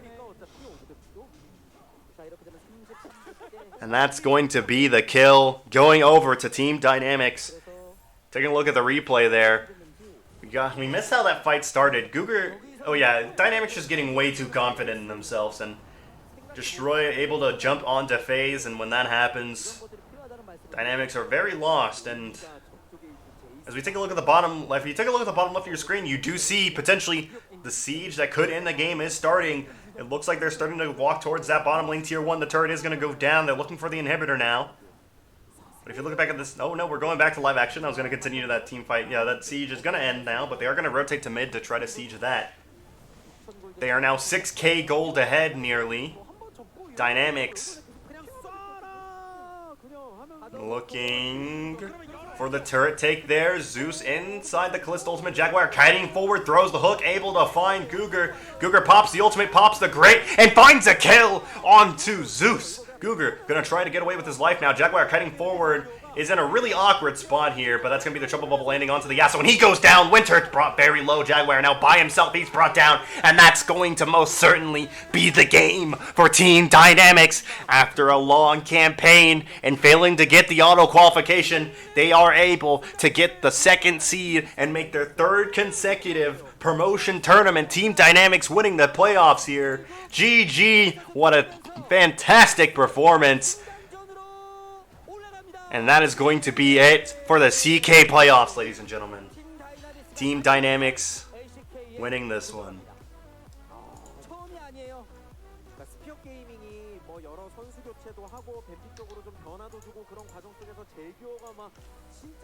And that's going to be the kill going over to Team Dynamics. Taking a look at the replay there. We missed how that fight started. Gugur, oh yeah, Dynamics just getting way too confident in themselves, and Destroy able to jump onto phase, and when that happens, Dynamics are very lost. And as we take a look at the bottom left, if you take a look at the bottom left of your screen, you do see potentially the siege that could end the game is starting. It looks like they're starting to walk towards that bottom lane tier 1. The turret is going to go down. They're looking for the inhibitor now. But if you look back at this, oh no, we're going back to live action. I was going to continue to that team fight. Yeah, that siege is going to end now, but they are going to rotate to mid to try to siege that. They are now 6k gold ahead nearly. Dynamics looking for the turret take there. Zeus inside the Callisto ultimate. Jaguar kiting forward, throws the hook, able to find Guger. Guger pops the ultimate, pops the great, and finds a kill onto Zeus. Guger gonna try to get away with his life now. Jaguar kiting forward is in a really awkward spot here, but that's gonna be the triple bubble landing onto the Yasuo, and he goes down. Winter brought very low. Jaguar now by himself, he's brought down, and that's going to most certainly be the game for Team Dynamics. After a long campaign and failing to get the auto qualification, they are able to get the 2nd seed and make their 3rd consecutive promotion tournament. Team Dynamics winning the playoffs here. GG, what a fantastic performance. And that is going to be it for the CK playoffs, ladies and gentlemen. Team Dynamics winning this one. 처음이 아니에요. 그러니까 스피어 게이밍이 뭐 여러 선수 교체도 하고 뱀픽 쪽으로 좀 변화도 주고 그런 과정 속에서 제규어가 막 진짜